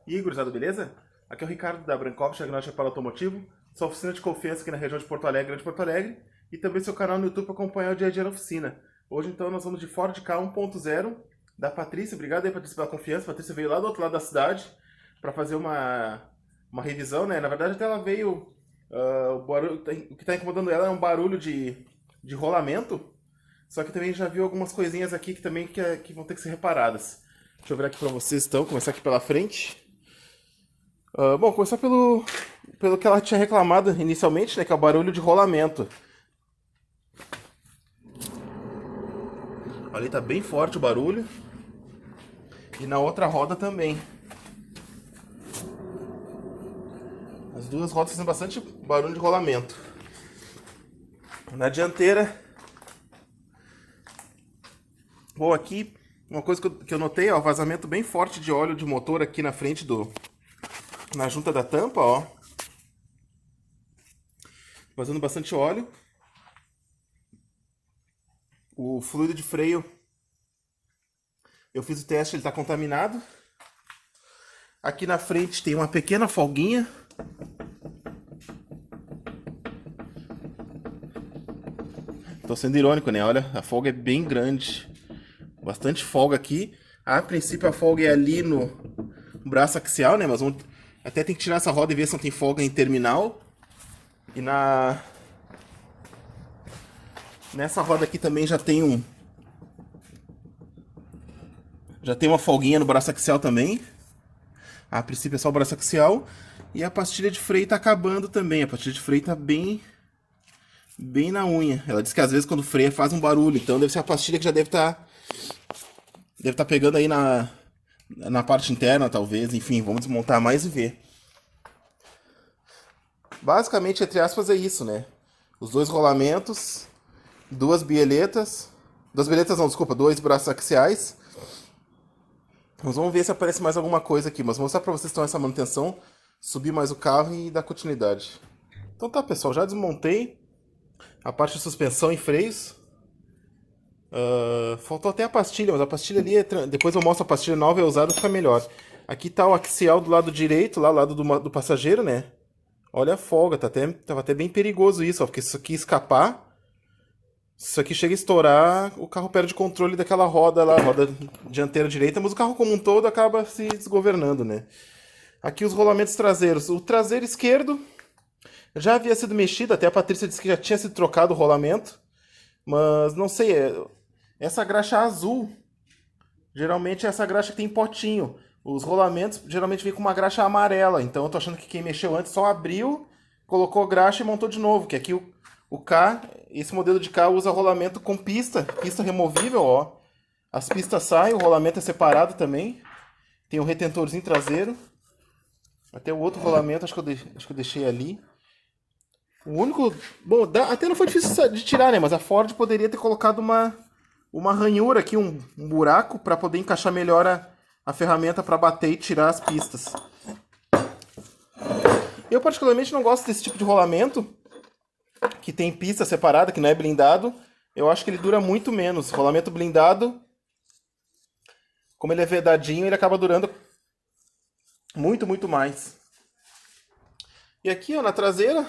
E aí, gurizada, beleza? Aqui é o Ricardo da Brancop, Diagnóstico para Automotivo. Sua oficina de confiança aqui na região de Porto Alegre, Grande Porto Alegre. E também seu canal no YouTube para acompanhar o dia a dia na oficina. Hoje, então, nós vamos de Ford Ka 1.0 da Patrícia. Obrigado aí, Patrícia, pela confiança. A Patrícia veio lá do outro lado da cidade para fazer uma revisão, né? Na verdade, até ela veio... o que está incomodando ela é um barulho de rolamento. Só que também já viu algumas coisinhas aqui que também que vão ter que ser reparadas. Deixa eu ver aqui para vocês, então. Começar aqui pela frente. Bom, começar pelo que ela tinha reclamado inicialmente, né? Que é o barulho de rolamento. Ali tá bem forte o barulho. E na outra roda também. As duas rodas fazem bastante barulho de rolamento. Na dianteira... Bom, aqui, uma coisa que eu notei, ó, vazamento bem forte de óleo de motor aqui na frente na junta da tampa, ó. Vazando bastante óleo. O fluido de freio, eu fiz o teste, ele está contaminado. Aqui na frente tem uma pequena folguinha. Tô sendo irônico, né? Olha, a folga é bem grande. Bastante folga aqui. A princípio a folga é ali no braço axial, né? Mas vamos... até tem que tirar essa roda e ver se não tem folga em terminal. E nessa roda aqui também já tem uma folguinha no braço axial também. A princípio é só o braço axial. E a pastilha de freio tá acabando também. A pastilha de freio tá bem na unha. Ela diz que às vezes quando freia faz um barulho. Então deve ser a pastilha que já deve tá pegando aí na parte interna, talvez. Enfim, vamos desmontar mais e ver. Basicamente, entre aspas, é isso, né? Os dois rolamentos, duas bieletas. Duas bieletas não, desculpa, dois braços axiais. Nós vamos ver se aparece mais alguma coisa aqui, mas vou mostrar pra vocês então essa manutenção, subir mais o carro e dar continuidade. Então tá, pessoal, já desmontei a parte de suspensão e freios. Faltou até a pastilha, mas a pastilha ali, depois eu mostro a pastilha nova e usada, fica melhor. Aqui tá o axial do lado direito, lá do lado do passageiro, né? Olha a folga, tava até bem perigoso isso, ó, porque se isso aqui escapar, se isso aqui chega a estourar, o carro perde o controle daquela roda lá, roda dianteira direita, mas o carro como um todo acaba se desgovernando, né? Aqui os rolamentos traseiros. O traseiro esquerdo já havia sido mexido, até a Patrícia disse que já tinha sido trocado o rolamento, mas não sei, essa graxa azul, geralmente é essa graxa que tem potinho. Os rolamentos geralmente vêm com uma graxa amarela, então eu tô achando que quem mexeu antes só abriu, colocou graxa e montou de novo, que aqui o K, esse modelo de K usa rolamento com pista removível, ó. As pistas saem, o rolamento é separado também. Tem o retentorzinho traseiro. Até o outro rolamento, acho que eu deixei ali. O único... Bom, até não foi difícil de tirar, né? Mas a Ford poderia ter colocado uma ranhura aqui, um buraco, para poder encaixar melhor a ferramenta para bater e tirar as pistas. Eu particularmente não gosto desse tipo de rolamento, que tem pista separada, que não é blindado. Eu acho que ele dura muito menos. Rolamento blindado, como ele é vedadinho, ele acaba durando muito mais. E aqui, ó, na traseira,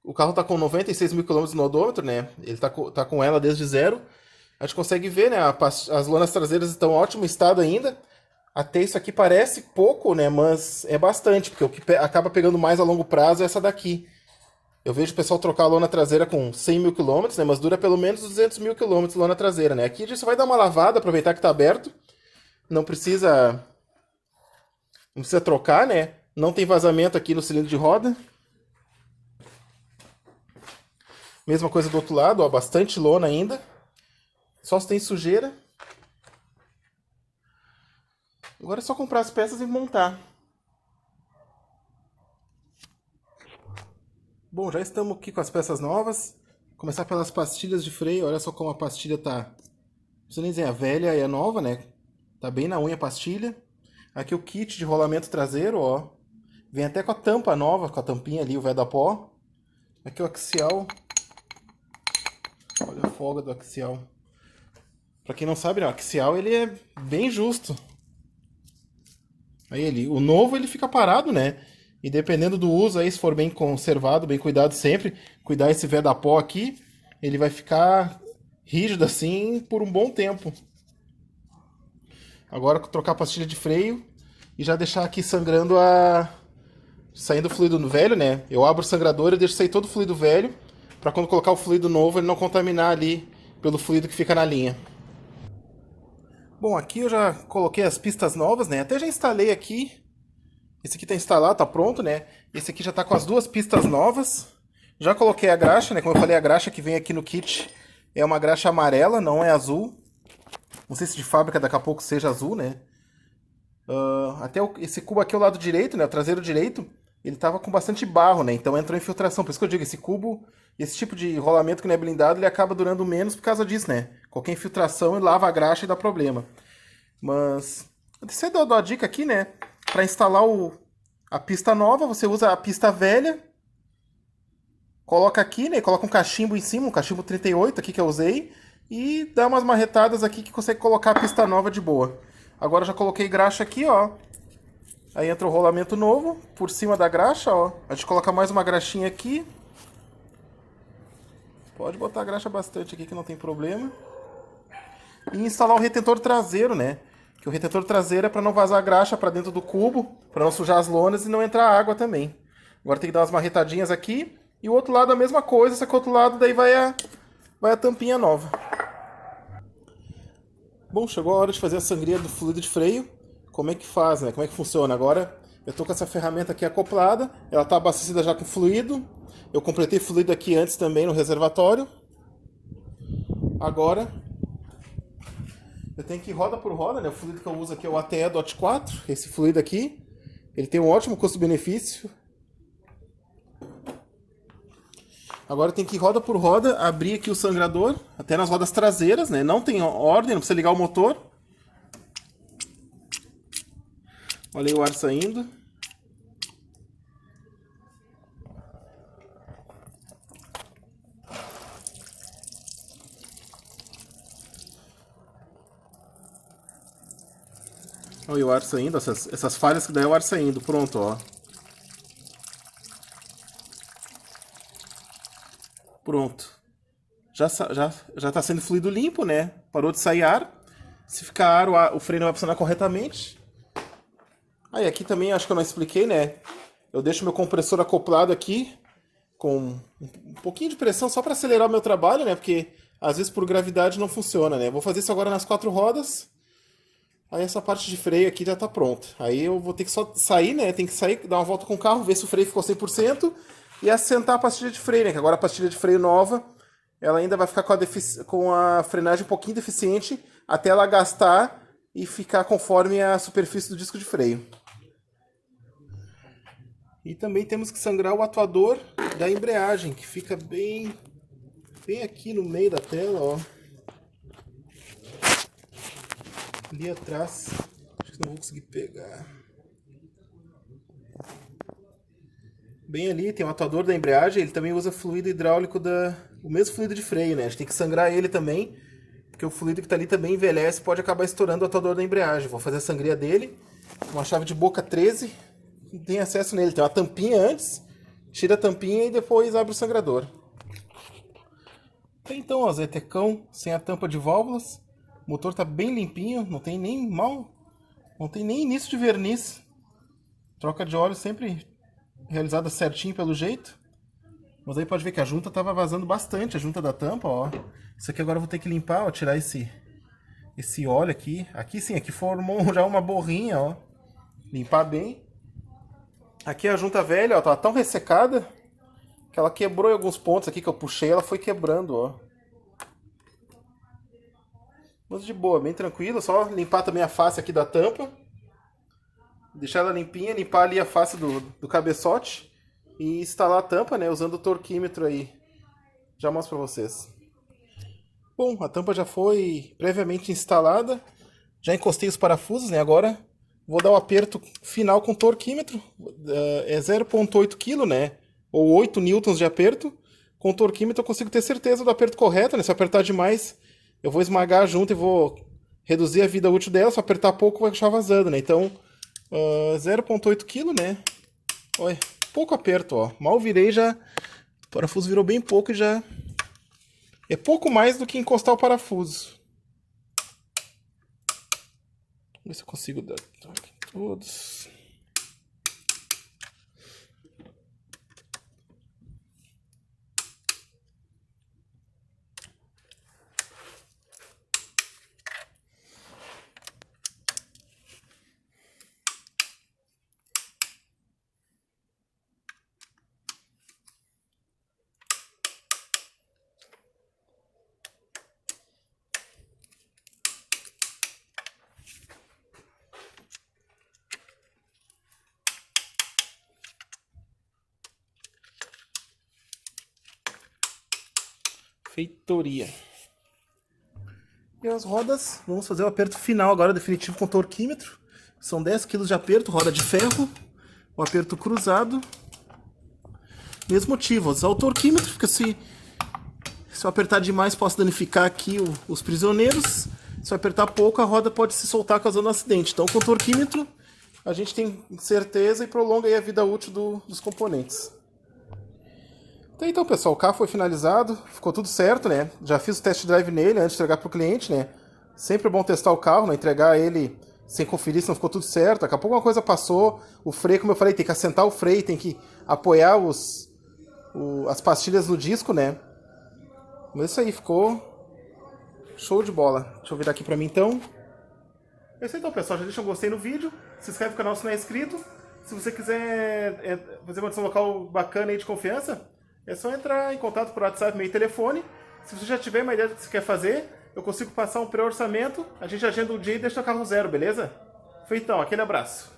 o carro tá com 96 mil quilômetros no odômetro, né? Ele tá com ela desde zero. A gente consegue ver, né? As lonas traseiras estão em ótimo estado ainda. Até isso aqui parece pouco, né? Mas é bastante, porque o que acaba pegando mais a longo prazo é essa daqui. Eu vejo o pessoal trocar a lona traseira com 100 mil quilômetros, né? Mas dura pelo menos 200 mil quilômetros lona traseira, né? Aqui a gente só vai dar uma lavada, aproveitar que tá aberto. Não precisa trocar, né? Não tem vazamento aqui no cilindro de roda. Mesma coisa do outro lado, ó, bastante lona ainda. Só se tem sujeira. Agora é só comprar as peças e montar. Bom, já estamos aqui com as peças novas. Começar pelas pastilhas de freio. Olha só como a pastilha tá... Não precisa nem dizer, a velha e a nova, né? Tá bem na unha a pastilha. Aqui o kit de rolamento traseiro, ó. Vem até com a tampa nova, com a tampinha ali, o Vedapó. Aqui o axial. Olha a folga do axial. Pra quem não sabe, né, o axial ele é bem justo. Aí o novo ele fica parado, né? E dependendo do uso aí, se for bem conservado, bem cuidado sempre, cuidar esse vedapó aqui, ele vai ficar rígido assim por um bom tempo. Agora trocar a pastilha de freio e já deixar aqui sangrando saindo o fluido velho, né? Eu abro o sangrador e deixo sair todo o fluido velho, para quando colocar o fluido novo ele não contaminar ali pelo fluido que fica na linha. Bom, aqui eu já coloquei as pistas novas, né? Até já instalei aqui. Esse aqui tá instalado, tá pronto, né? Esse aqui já tá com as duas pistas novas. Já coloquei a graxa, né? Como eu falei, a graxa que vem aqui no kit é uma graxa amarela, não é azul. Não sei se de fábrica daqui a pouco seja azul, né? Até esse cubo aqui ao lado direito, né? O traseiro direito, ele tava com bastante barro, né? Então entrou infiltração. Por isso que eu digo, esse cubo, esse tipo de rolamento que não é blindado, ele acaba durando menos por causa disso, né? Qualquer infiltração, ele lava a graxa e dá problema. Mas, você deu a dica aqui, né? Para instalar a pista nova, você usa a pista velha, coloca aqui, né? Coloca um cachimbo em cima, um cachimbo 38 aqui que eu usei, e dá umas marretadas aqui que consegue colocar a pista nova de boa. Agora já coloquei graxa aqui, ó. Aí entra o rolamento novo por cima da graxa, ó. A gente coloca mais uma graxinha aqui. Pode botar a graxa bastante aqui que não tem problema. E instalar o retentor traseiro, né? Que o retentor traseiro é para não vazar a graxa para dentro do cubo, para não sujar as lonas e não entrar água também. Agora tem que dar umas marretadinhas aqui. E o outro lado a mesma coisa, só que o outro lado daí vai a tampinha nova. Bom, chegou a hora de fazer a sangria do fluido de freio. Como é que faz, né? Como é que funciona? Agora eu tô com essa ferramenta aqui acoplada, ela tá abastecida já com fluido. Eu completei fluido aqui antes também no reservatório. Agora eu tenho que ir roda por roda, né? O fluido que eu uso aqui é o ATE DOT 4, esse fluido aqui. Ele tem um ótimo custo-benefício. Agora tem que ir roda por roda, abrir aqui o sangrador, até nas rodas traseiras, né? Não tem ordem, não precisa ligar o motor. Olha aí o ar saindo. Olha o ar saindo, essas falhas que daí é o ar saindo. Pronto, ó. Pronto. Já tá sendo fluido limpo, né? Parou de sair ar. Se ficar ar, o freio não vai funcionar corretamente. Aí aqui também acho que eu não expliquei, né? Eu deixo meu compressor acoplado aqui com um pouquinho de pressão só para acelerar o meu trabalho, né? Porque às vezes por gravidade não funciona, né? Vou fazer isso agora nas 4 rodas. Aí essa parte de freio aqui já tá pronta. Aí eu vou ter que só sair, né? Tem que sair, dar uma volta com o carro, ver se o freio ficou 100% e assentar a pastilha de freio, né? Que agora a pastilha de freio nova, ela ainda vai ficar com a frenagem um pouquinho deficiente até ela gastar e ficar conforme a superfície do disco de freio. E também temos que sangrar o atuador da embreagem, que fica bem aqui no meio da tela, ó. Ali atrás, acho que não vou conseguir pegar. Bem ali tem o atuador da embreagem, ele também usa fluido hidráulico o mesmo fluido de freio, né? A gente tem que sangrar ele também, porque o fluido que está ali também envelhece, pode acabar estourando o atuador da embreagem. Vou fazer a sangria dele, uma chave de boca 13, não tem acesso nele, tem uma tampinha antes, tira a tampinha e depois abre o sangrador. Então, ó, Zetecão sem a tampa de válvulas. O motor tá bem limpinho, não tem nem início de verniz. Troca de óleo sempre realizada certinho pelo jeito. Mas aí pode ver que a junta tava vazando bastante, a junta da tampa, ó. Isso aqui agora eu vou ter que limpar, ó, tirar esse óleo aqui. Aqui sim, aqui formou já uma borrinha, ó. Limpar bem. Aqui a junta velha, ó, tá tão ressecada que ela quebrou em alguns pontos aqui que eu puxei, ela foi quebrando, ó. Mas de boa, bem tranquilo, só limpar também a face aqui da tampa. Deixar ela limpinha, limpar ali a face do cabeçote. E instalar a tampa, né, usando o torquímetro aí. Já mostro pra vocês. Bom, a tampa já foi previamente instalada. Já encostei os parafusos, né, agora vou dar o aperto final com o torquímetro. É 0,8 kg, né, ou 8 newtons de aperto. Com o torquímetro eu consigo ter certeza do aperto correto, né, se eu apertar demais eu vou esmagar a junta e vou reduzir a vida útil dela, se eu apertar pouco vai deixar vazando, né? Então 0,8 kg, né? Olha, pouco aperto, ó. Mal virei já. O parafuso virou bem pouco e já. É pouco mais do que encostar o parafuso. Vamos ver se eu consigo dar aqui todos. Feitoria. E as rodas, vamos fazer o aperto final agora, definitivo com o torquímetro. São 10 kg de aperto, roda de ferro, o aperto cruzado. Mesmo motivo, vou usar o torquímetro, porque se eu apertar demais posso danificar aqui os prisioneiros. Se eu apertar pouco, a roda pode se soltar causando um acidente. Então com o torquímetro a gente tem certeza e prolonga aí a vida útil dos componentes. Então, pessoal, o carro foi finalizado, ficou tudo certo, né? Já fiz o test drive nele antes de entregar para o cliente, né? Sempre é bom testar o carro, não entregar ele sem conferir se não ficou tudo certo. Daqui a pouco uma coisa passou, o freio, como eu falei, tem que assentar o freio, tem que apoiar as pastilhas no disco, né? Mas isso aí, ficou show de bola. Deixa eu virar aqui pra mim então. É isso aí então, pessoal, já deixa um gostei no vídeo, se inscreve no canal se não é inscrito. Se você quiser fazer uma edição local bacana aí de confiança, é só entrar em contato por WhatsApp, meio telefone. Se você já tiver uma ideia do que você quer fazer, eu consigo passar um pré-orçamento, a gente agenda um dia e deixa o carro zero, beleza? Feitão, aquele abraço.